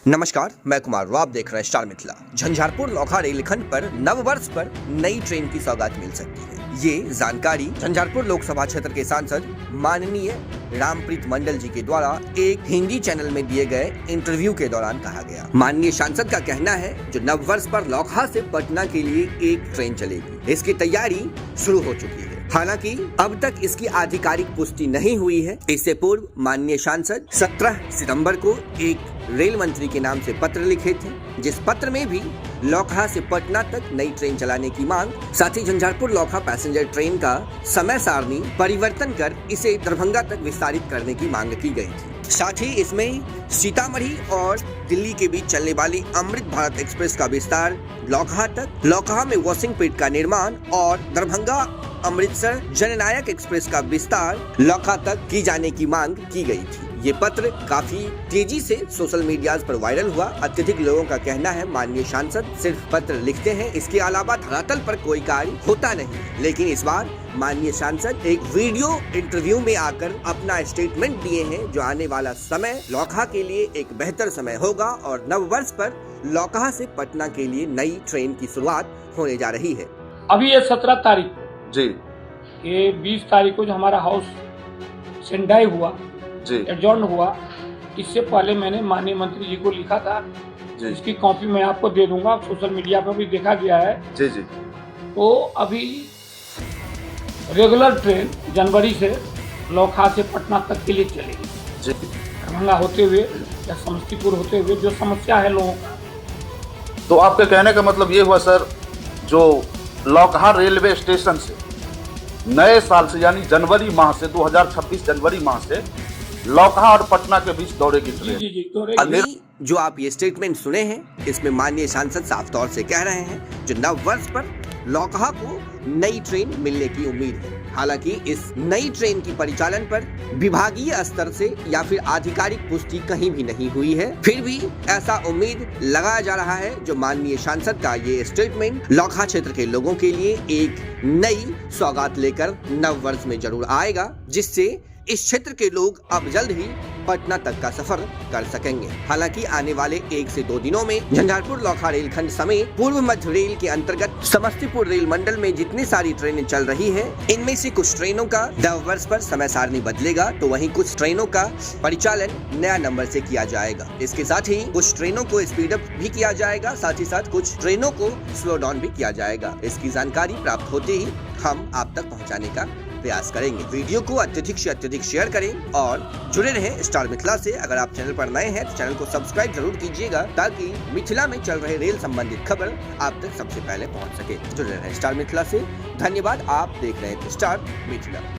नमस्कार, मैं कुमार राव, आप देख रहे हैं स्टार मिथिला। झंझारपुर लोखा रेलखंड पर नववर्ष पर नई ट्रेन की सौगात मिल सकती है। ये जानकारी झंझारपुर लोकसभा क्षेत्र के सांसद माननीय रामप्रीत मंडल जी के द्वारा एक हिंदी चैनल में दिए गए इंटरव्यू के दौरान कहा गया। माननीय सांसद का कहना है, जो नववर्ष पर लोखा से पटना के लिए एक ट्रेन चलेगी, इसकी तैयारी शुरू हो चुकी है। हालांकि अब तक इसकी आधिकारिक पुष्टि नहीं हुई है। इससे पूर्व माननीय सांसद 17 सितंबर को एक रेल मंत्री के नाम से पत्र लिखे थे, जिस पत्र में भी लोखा से पटना तक नई ट्रेन चलाने की मांग, साथ ही झंझारपुर लोखा पैसेंजर ट्रेन का समय सारणी परिवर्तन कर इसे दरभंगा तक विस्तारित करने की मांग की गई थी। साथ ही इसमें सीतामढ़ी और दिल्ली के बीच चलने वाली अमृत भारत एक्सप्रेस का विस्तार लोखा तक, लोखा में वॉशिंग पिट का निर्माण और दरभंगा अमृतसर जननायक एक्सप्रेस का विस्तार लोखा तक की जाने की मांग की गई थी। ये पत्र काफी तेजी से सोशल मीडिया पर वायरल हुआ। अत्यधिक लोगों का कहना है, माननीय सांसद सिर्फ पत्र लिखते हैं, इसके अलावा धरातल पर कोई कार्य होता नहीं। लेकिन इस बार माननीय सांसद एक वीडियो इंटरव्यू में आकर अपना स्टेटमेंट दिए हैं, जो आने वाला समय लोखा के लिए एक बेहतर समय होगा और नववर्ष पर लोखा से पटना के लिए नई ट्रेन की शुरुआत होने जा रही है। अभी ये 17 तारीख जी, ये 20 तारीख को जो हमारा हाउस सेंडाई हुआ, जी, एडजॉर्न हुआ, इससे पहले मैंने माननीय मंत्री जी को लिखा था। जी, इसकी कॉपी मैं आपको दे दूंगा, सोशल मीडिया पर भी देखा गया है। जी, जी, तो अभी रेगुलर ट्रेन जनवरी से लोखा से पटना तक के लिए चलेगी, जी। दरभंगा होते हुए या समस्तीपुर होते हुए। जो समस्या है लोगों का, तो आपके कहने का मतलब ये हुआ सर, जो लोखा रेलवे स्टेशन से नए साल से यानी जनवरी माह से 2026 जनवरी माह से लोखा और पटना के बीच दौड़ेगी जी ट्रेन। जी जी, तो अभी जो आप ये स्टेटमेंट सुने हैं, इसमें माननीय सांसद साफ तौर से कह रहे हैं, जो नववर्ष पर लोखा को नई ट्रेन मिलने की उम्मीद है। हालांकि इस नई ट्रेन की परिचालन पर विभागीय स्तर से या फिर आधिकारिक पुष्टि कहीं भी नहीं हुई है। फिर भी ऐसा उम्मीद लगाया जा रहा है, जो माननीय सांसद का ये स्टेटमेंट लोखा क्षेत्र के लोगों के लिए एक नई सौगात लेकर नववर्ष में जरूर आएगा, जिससे इस क्षेत्र के लोग अब जल्द ही पटना तक का सफर कर सकेंगे। हालांकि आने वाले 1 से 2 दिनों में झंझारपुर लोखा रेलखंड समेत पूर्व मध्य रेल के अंतर्गत समस्तीपुर रेल मंडल में जितनी सारी ट्रेनें चल रही है, इनमें से कुछ ट्रेनों का नववर्ष पर समय सारणी बदलेगा, तो वहीं कुछ ट्रेनों का परिचालन नया नंबर से किया जाएगा। इसके साथ ही कुछ ट्रेनों को स्पीड अप भी किया जाएगा, साथ ही साथ कुछ ट्रेनों को स्लो डाउन भी किया जाएगा। इसकी जानकारी प्राप्त होते ही हम आप तक पहुँचाने का प्रयास करेंगे। वीडियो को अत्यधिक से अत्यधिक शेयर करें और जुड़े रहें स्टार मिथिला से। अगर आप चैनल पर नए हैं तो चैनल को सब्सक्राइब जरूर कीजिएगा, ताकि मिथिला में चल रहे रेल संबंधित खबर आप तक सबसे पहले पहुंच सके। जुड़े रहें स्टार मिथिला से। धन्यवाद। आप देख रहे हैं स्टार मिथिला।